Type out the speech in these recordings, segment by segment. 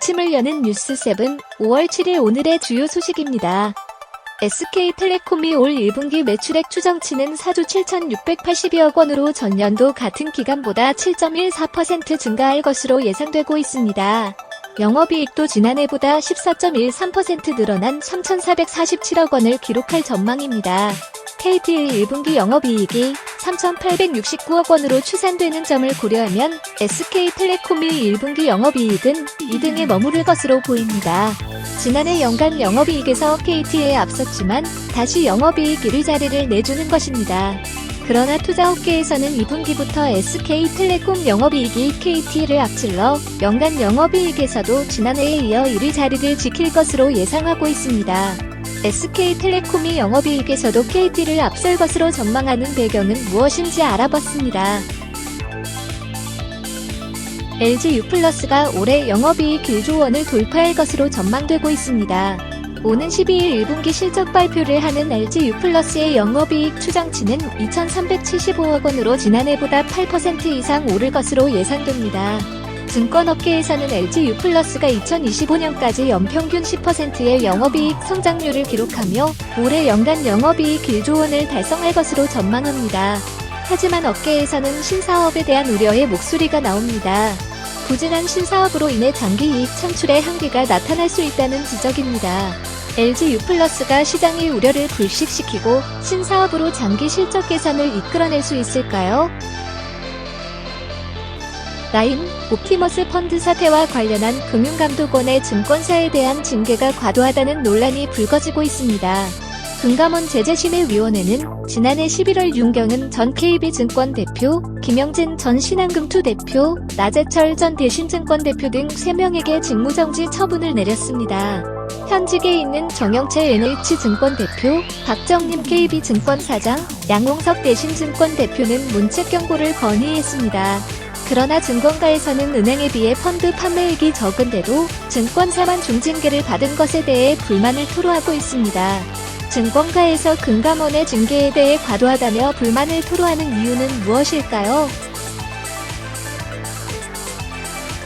아침을 여는 뉴스7 5월 7일 오늘의 주요 소식입니다. SK텔레콤이 올 1분기 매출액 추정치는 4조 7,680여억 원으로 전년도 같은 기간보다 7.14% 증가할 것으로 예상되고 있습니다. 영업이익도 지난해보다 14.13% 늘어난 3,447억 원을 기록할 전망입니다. KT의 1분기 영업이익이 3,869억 원으로 추산되는 점을 고려하면 SK텔레콤의 1분기 영업이익은 2등에 머무를 것으로 보입니다. 지난해 연간 영업이익에서 KT에 앞섰지만 다시 영업이익 1위 자리를 내주는 것입니다. 그러나 투자업계에서는 2분기부터 SK텔레콤 영업이익이 KT를 앞질러 연간 영업이익에서도 지난해에 이어 1위 자리를 지킬 것으로 예상하고 있습니다. SK텔레콤이 영업이익에서도 KT를 앞설 것으로 전망하는 배경은 무엇인지 알아봤습니다. LG유플러스가 올해 영업이익 1조 원을 돌파할 것으로 전망되고 있습니다. 오는 12일 1분기 실적 발표를 하는 LG유플러스의 영업이익 추정치는 2,375억 원으로 지난해보다 8% 이상 오를 것으로 예상됩니다. 증권업계에서는 LG유플러스가 2025년까지 연평균 10%의 영업이익 성장률을 기록하며 올해 연간 영업이익 1조 원을 달성할 것으로 전망합니다. 하지만 업계에서는 신사업에 대한 우려의 목소리가 나옵니다. 부진한 신사업으로 인해 장기 이익 창출의 한계가 나타날 수 있다는 지적입니다. LG유플러스가 시장의 우려를 불식시키고 신사업으로 장기 실적 개선을 이끌어낼 수 있을까요? 라임, 옵티머스 펀드 사태와 관련한 금융감독원의 증권사에 대한 징계가 과도하다는 논란이 불거지고 있습니다. 금감원 제재심의위원회는 지난해 11월 윤경은 전 KB증권 대표, 김영진 전 신한금투 대표, 나재철 전 대신증권 대표 등 3명에게 직무정지 처분을 내렸습니다. 현직에 있는 정영채 NH증권 대표, 박정림 KB증권 사장, 양홍석 대신증권 대표는 문책 경고를 건의했습니다. 그러나 증권가에서는 은행에 비해 펀드 판매액이 적은데도 증권사만 중징계를 받은 것에 대해 불만을 토로하고 있습니다. 증권가에서 금감원의 징계에 대해 과도하다며 불만을 토로하는 이유는 무엇일까요?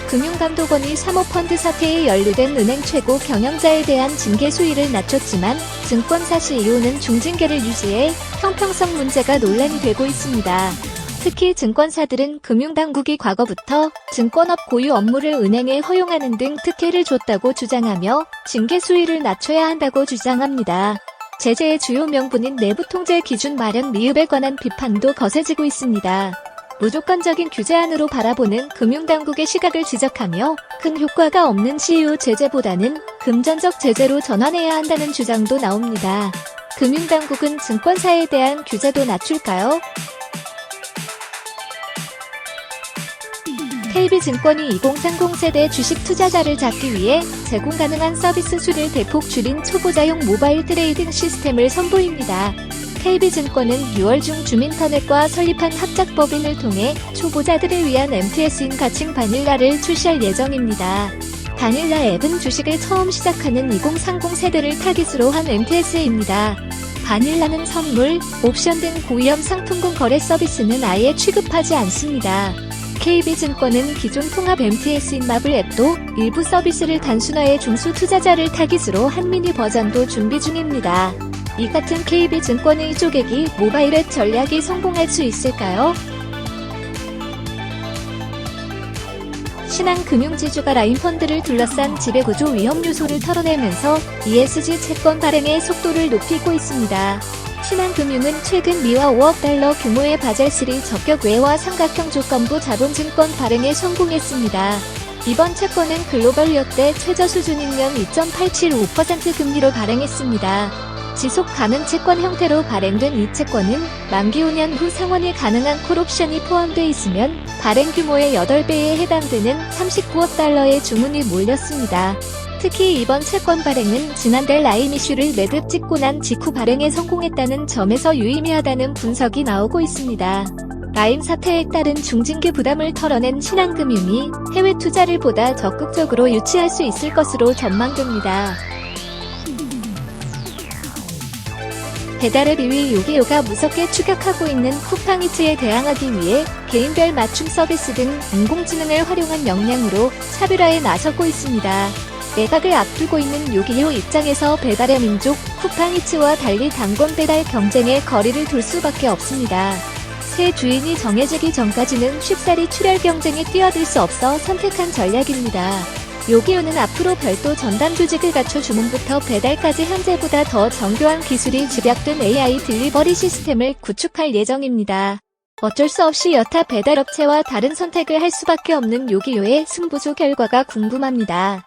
금융감독원이 사모펀드 사태에 연루된 은행 최고 경영자에 대한 징계 수위를 낮췄지만 증권사 CEO는 중징계를 유지해 형평성 문제가 논란이 되고 있습니다. 특히 증권사들은 금융당국이 과거부터 증권업 고유 업무를 은행에 허용하는 등 특혜를 줬다고 주장하며 징계 수위를 낮춰야 한다고 주장합니다. 제재의 주요 명분인 내부 통제 기준 마련 미흡에 관한 비판도 거세지고 있습니다. 무조건적인 규제안으로 바라보는 금융당국의 시각을 지적하며 큰 효과가 없는 CU 제재보다는 금전적 제재로 전환해야 한다는 주장도 나옵니다. 금융당국은 증권사에 대한 규제도 낮출까요? KB증권이 2030 세대 주식 투자자를 잡기 위해 제공 가능한 서비스 수를 대폭 줄인 초보자용 모바일 트레이딩 시스템을 선보입니다. KB증권은 6월 중 주민터넷과 설립한 합작법인을 통해 초보자들을 위한 MTS인 가칭 바닐라를 출시할 예정입니다. 바닐라 앱은 주식을 처음 시작하는 2030 세대를 타깃으로 한 MTS입니다. 바닐라는 선물, 옵션 등 고위험 상품군 거래 서비스는 아예 취급하지 않습니다. KB증권은 기존 통합 MTS인 마블 앱도 일부 서비스를 단순화해 중수 투자자를 타깃으로 한 미니 버전도 준비 중입니다. 이 같은 KB증권의 쪼개기 모바일 앱 전략이 성공할 수 있을까요? 신한금융지주가 라인펀드를 둘러싼 지배구조 위험 요소를 털어내면서 ESG 채권 발행의 속도를 높이고 있습니다. 신한금융은 최근 미화 5억 달러 규모의 바젤3 적격 외화 삼각형 조건부 자본증권 발행에 성공했습니다. 이번 채권은 글로벌 역대 최저 수준인 연 2.875% 금리로 발행했습니다. 지속 가능 채권 형태로 발행된 이 채권은 만기 5년 후 상환이 가능한 콜옵션이 포함되어 있으면 발행 규모의 8배에 해당되는 39억 달러의 주문이 몰렸습니다. 특히 이번 채권 발행은 지난달 라임 이슈를 매듭 짓고 난 직후 발행에 성공했다는 점에서 유의미하다는 분석이 나오고 있습니다. 라임 사태에 따른 중징계 부담을 털어낸 신한금융이 해외 투자를 보다 적극적으로 유치할 수 있을 것으로 전망됩니다. 배달앱 1위 요기요가 무섭게 추격하고 있는 쿠팡이츠에 대항하기 위해 개인별 맞춤 서비스 등 인공지능을 활용한 역량으로 차별화에 나서고 있습니다. 매각을 앞두고 있는 요기요 입장에서 배달의 민족 쿠팡이츠와 달리 단권 배달 경쟁에 거리를 둘 수밖에 없습니다. 새 주인이 정해지기 전까지는 쉽사리 출혈 경쟁에 뛰어들 수 없어 선택한 전략입니다. 요기요는 앞으로 별도 전담 조직을 갖춰 주문부터 배달까지 현재보다 더 정교한 기술이 집약된 AI 딜리버리 시스템을 구축할 예정입니다. 어쩔 수 없이 여타 배달업체와 다른 선택을 할 수밖에 없는 요기요의 승부조 결과가 궁금합니다.